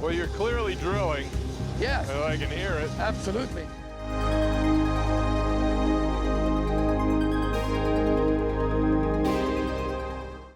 Well, you're clearly drilling. Yeah, I can hear it. absolutely.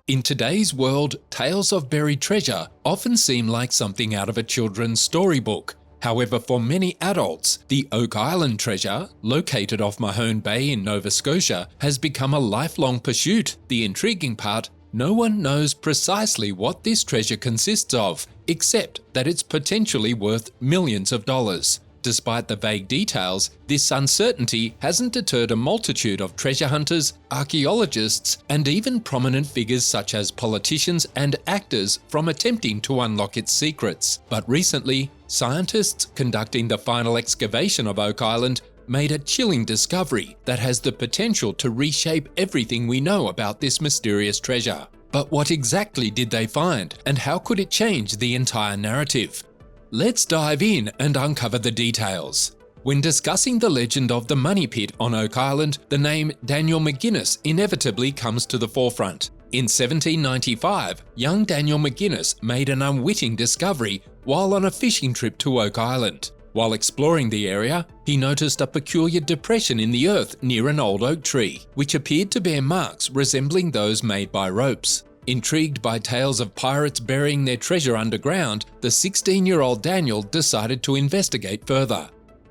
In today's world, tales of buried treasure often seem like something out of a children's storybook. However, for many adults, the Oak Island treasure, located off Mahone Bay in Nova Scotia, has become a lifelong pursuit. The intriguing part, no one knows precisely what this treasure consists of, except that it's potentially worth millions of dollars. Despite the vague details, this uncertainty hasn't deterred a multitude of treasure hunters, archaeologists, and even prominent figures such as politicians and actors from attempting to unlock its secrets. But recently, scientists conducting the final excavation of Oak Island made a chilling discovery that has the potential to reshape everything we know about this mysterious treasure. But what exactly did they find, and how could it change the entire narrative? Let's dive in and uncover the details. When discussing the legend of the Money Pit on Oak Island, the name Daniel McGuinness inevitably comes to the forefront. In 1795, young Daniel McGuinness made an unwitting discovery while on a fishing trip to Oak Island. While exploring the area, he noticed a peculiar depression in the earth near an old oak tree, which appeared to bear marks resembling those made by ropes. Intrigued by tales of pirates burying their treasure underground, the 16-year-old Daniel decided to investigate further.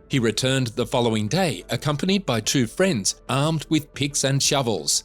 He returned the following day, accompanied by two friends, armed with picks and shovels.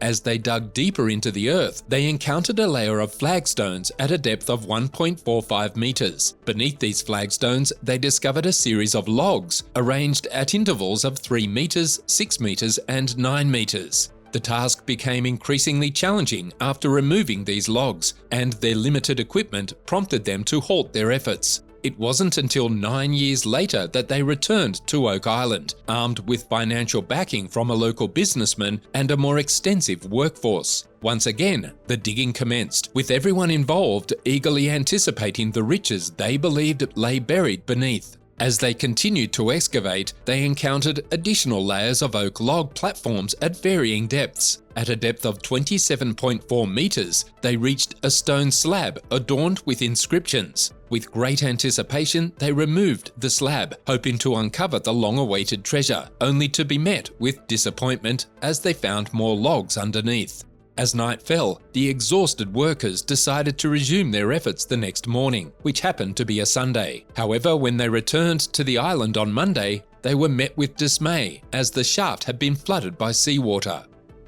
As they dug deeper into the earth, they encountered a layer of flagstones at a depth of 1.45 meters. Beneath these flagstones, they discovered a series of logs, arranged at intervals of 3 meters, 6 meters, and 9 meters. The task became increasingly challenging after removing these logs, and their limited equipment prompted them to halt their efforts. It wasn't until 9 years later that they returned to Oak Island, armed with financial backing from a local businessman and a more extensive workforce. Once again, the digging commenced, with everyone involved eagerly anticipating the riches they believed lay buried beneath. As they continued to excavate, they encountered additional layers of oak log platforms at varying depths. At a depth of 27.4 meters, they reached a stone slab adorned with inscriptions. With great anticipation, they removed the slab, hoping to uncover the long-awaited treasure, only to be met with disappointment as they found more logs underneath. As night fell, the exhausted workers decided to resume their efforts the next morning, which happened to be a Sunday. However, when they returned to the island on Monday, they were met with dismay as the shaft had been flooded by seawater.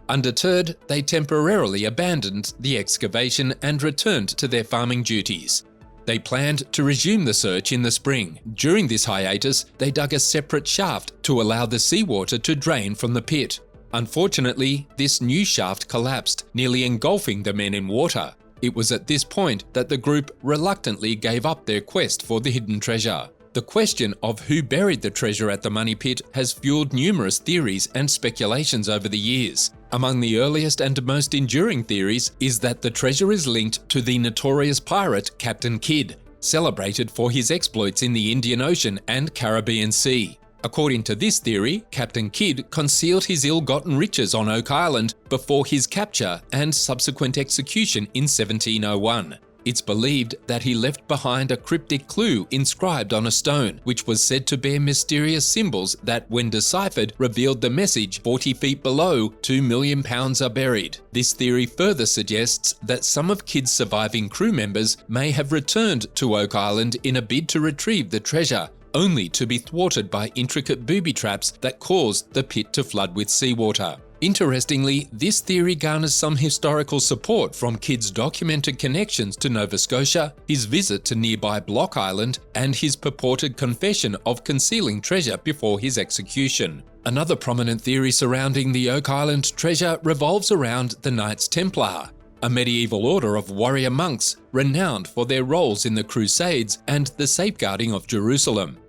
Undeterred, they temporarily abandoned the excavation and returned to their farming duties. They planned to resume the search in the spring. During this hiatus, they dug a separate shaft to allow the seawater to drain from the pit. Unfortunately, this new shaft collapsed, nearly engulfing the men in water. It was at this point that the group reluctantly gave up their quest for the hidden treasure. The question of who buried the treasure at the Money Pit has fueled numerous theories and speculations over the years. Among the earliest and most enduring theories is that the treasure is linked to the notorious pirate Captain Kidd, celebrated for his exploits in the Indian Ocean and Caribbean Sea. According to this theory, Captain Kidd concealed his ill-gotten riches on Oak Island before his capture and subsequent execution in 1701. It's believed that he left behind a cryptic clue inscribed on a stone, which was said to bear mysterious symbols that, when deciphered, revealed the message 40 feet below, £2 million are buried. This theory further suggests that some of Kidd's surviving crew members may have returned to Oak Island in a bid to retrieve the treasure, only to be thwarted by intricate booby traps that caused the pit to flood with seawater. Interestingly, this theory garners some historical support from Kidd's documented connections to Nova Scotia, his visit to nearby Block Island, and his purported confession of concealing treasure before his execution. Another prominent theory surrounding the Oak Island treasure revolves around the Knights Templar, a medieval order of warrior monks renowned for their roles in the Crusades and the safeguarding of Jerusalem.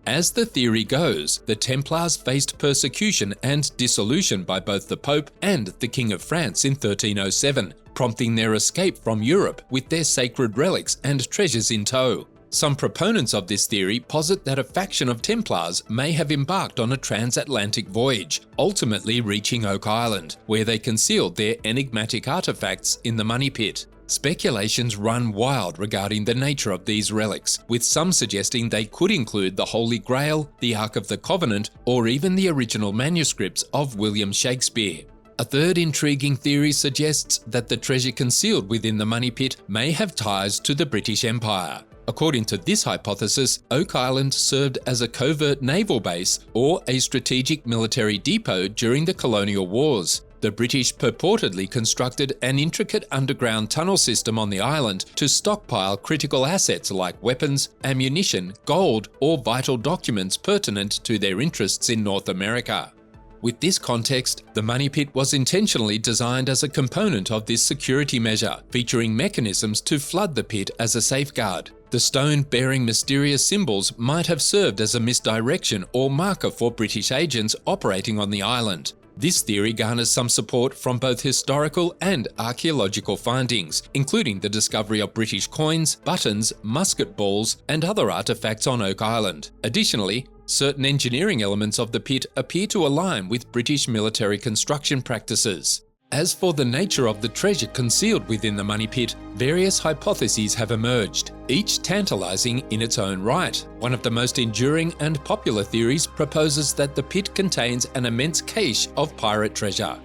As the theory goes, the Templars faced persecution and dissolution by both the Pope and the King of France in 1307, prompting their escape from Europe with their sacred relics and treasures in tow. Some proponents of this theory posit that a faction of Templars may have embarked on a transatlantic voyage, ultimately reaching Oak Island, where they concealed their enigmatic artifacts in the Money Pit. Speculations run wild regarding the nature of these relics, with some suggesting they could include the Holy Grail, the Ark of the Covenant, or even the original manuscripts of William Shakespeare. A third intriguing theory suggests that the treasure concealed within the money pit may have ties to the British Empire. According to this hypothesis, Oak Island served as a covert naval base or a strategic military depot during the colonial wars. The British purportedly constructed an intricate underground tunnel system on the island to stockpile critical assets like weapons, ammunition, gold, or vital documents pertinent to their interests in North America. With this context, the money pit was intentionally designed as a component of this security measure, featuring mechanisms to flood the pit as a safeguard. The stone bearing mysterious symbols might have served as a misdirection or marker for British agents operating on the island. This theory garners some support from both historical and archaeological findings, including the discovery of British coins, buttons, musket balls, and other artifacts on Oak Island. Additionally, certain engineering elements of the pit appear to align with British military construction practices. As for the nature of the treasure concealed within the money pit, various hypotheses have emerged, each tantalizing in its own right. One of the most enduring and popular theories proposes that the pit contains an immense cache of pirate treasure.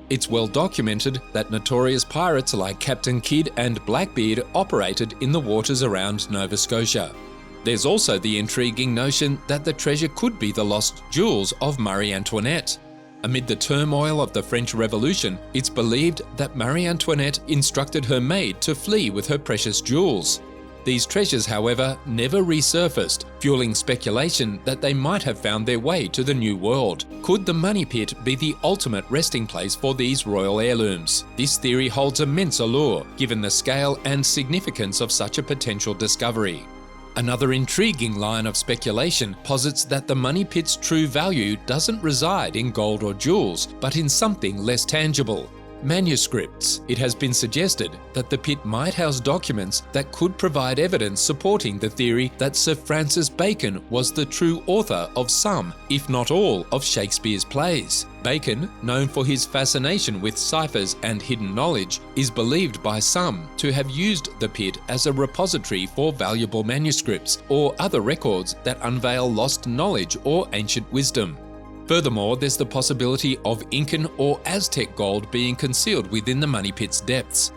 It's well documented that notorious pirates like Captain Kidd and Blackbeard operated in the waters around Nova Scotia. There's also the intriguing notion that the treasure could be the lost jewels of Marie Antoinette. Amid the turmoil of the French Revolution, it's believed that Marie Antoinette instructed her maid to flee with her precious jewels. These treasures, however, never resurfaced, fueling speculation that they might have found their way to the New World. Could the money pit be the ultimate resting place for these royal heirlooms? This theory holds immense allure, given the scale and significance of such a potential discovery. Another intriguing line of speculation posits that the money pit's true value doesn't reside in gold or jewels, but in something less tangible. Manuscripts. It has been suggested that the pit might house documents that could provide evidence supporting the theory that Sir Francis Bacon was the true author of some, if not all, of Shakespeare's plays. Bacon, known for his fascination with ciphers and hidden knowledge, is believed by some to have used the pit as a repository for valuable manuscripts or other records that unveil lost knowledge or ancient wisdom. Furthermore, there's the possibility of Incan or Aztec gold being concealed within the money pit's depths.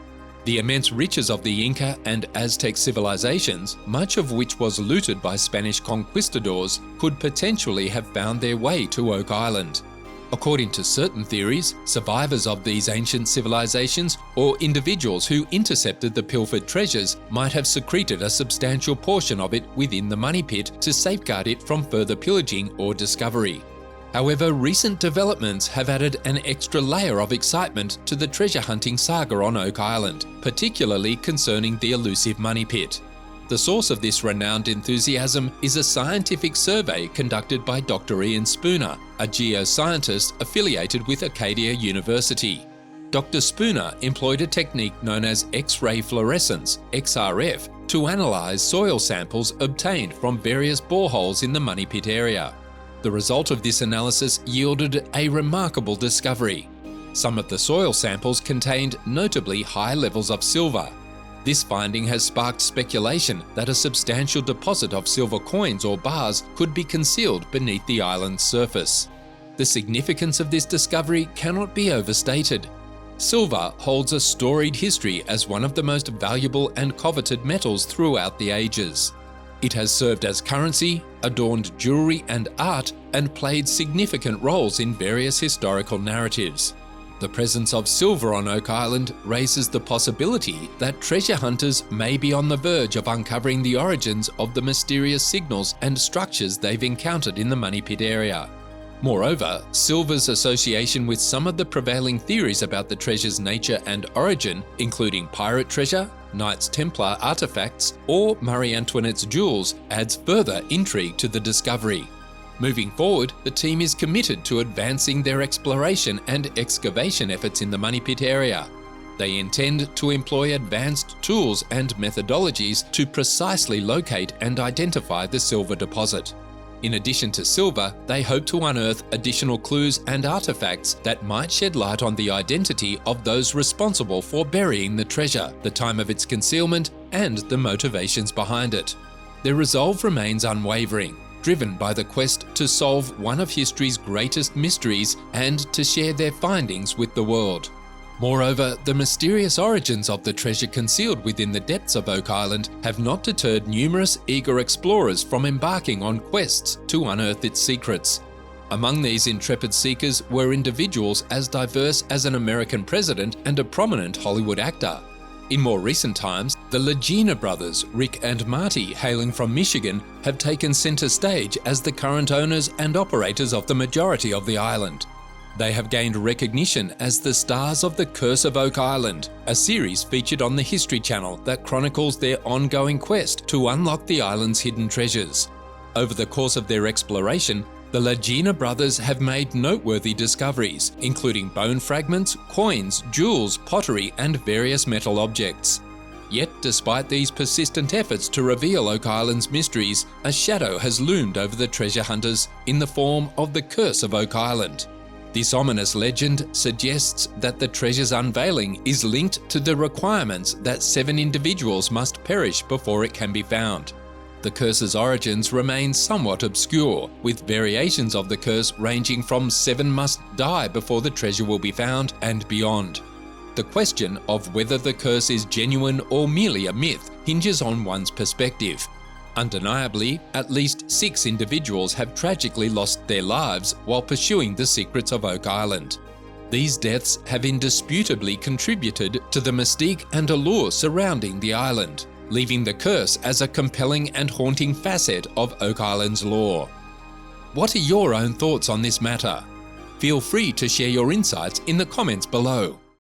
The immense riches of the Inca and Aztec civilizations, much of which was looted by Spanish conquistadors, could potentially have found their way to Oak Island. According to certain theories, survivors of these ancient civilizations or individuals who intercepted the pilfered treasures might have secreted a substantial portion of it within the money pit to safeguard it from further pillaging or discovery. However, recent developments have added an extra layer of excitement to the treasure hunting saga on Oak Island, particularly concerning the elusive money pit. The source of this renowned enthusiasm is a scientific survey conducted by Dr. Ian Spooner, a geoscientist affiliated with Acadia University. Dr. Spooner employed a technique known as X-ray fluorescence, XRF, to analyze soil samples obtained from various boreholes in the money pit area. The result of this analysis yielded a remarkable discovery. Some of the soil samples contained notably high levels of silver. This finding has sparked speculation that a substantial deposit of silver coins or bars could be concealed beneath the island's surface. The significance of this discovery cannot be overstated. Silver holds a storied history as one of the most valuable and coveted metals throughout the ages. It has served as currency, adorned jewelry and art, and played significant roles in various historical narratives. The presence of silver on Oak Island raises the possibility that treasure hunters may be on the verge of uncovering the origins of the mysterious signals and structures they've encountered in the money pit area. Moreover, silver's association with some of the prevailing theories about the treasure's nature and origin, including pirate treasure, Knights Templar artifacts, or Marie Antoinette's jewels, adds further intrigue to the discovery. Moving forward, the team is committed to advancing their exploration and excavation efforts in the money pit area. They intend to employ advanced tools and methodologies to precisely locate and identify the silver deposit. In addition to silver, they hope to unearth additional clues and artifacts that might shed light on the identity of those responsible for burying the treasure, the time of its concealment, and the motivations behind it. Their resolve remains unwavering, driven by the quest to solve one of history's greatest mysteries and to share their findings with the world. Moreover, the mysterious origins of the treasure concealed within the depths of Oak Island have not deterred numerous eager explorers from embarking on quests to unearth its secrets. Among these intrepid seekers were individuals as diverse as an American president and a prominent Hollywood actor. In more recent times, the Legina brothers, Rick and Marty, hailing from Michigan, have taken center stage as the current owners and operators of the majority of the island. They have gained recognition as the stars of The Curse of Oak Island, a series featured on the History Channel that chronicles their ongoing quest to unlock the island's hidden treasures. Over the course of their exploration, the Legina brothers have made noteworthy discoveries, including bone fragments, coins, jewels, pottery, and various metal objects. Yet, despite these persistent efforts to reveal Oak Island's mysteries, a shadow has loomed over the treasure hunters in the form of the Curse of Oak Island. This ominous legend suggests that the treasure's unveiling is linked to the requirements that 7 individuals must perish before it can be found. The curse's origins remain somewhat obscure, with variations of the curse ranging from 7 must die before the treasure will be found and beyond. The question of whether the curse is genuine or merely a myth hinges on one's perspective. Undeniably, at least 6 individuals have tragically lost their lives while pursuing the secrets of Oak Island. These deaths have indisputably contributed to the mystique and allure surrounding the island, leaving the curse as a compelling and haunting facet of Oak Island's lore. What are your own thoughts on this matter? Feel free to share your insights in the comments below.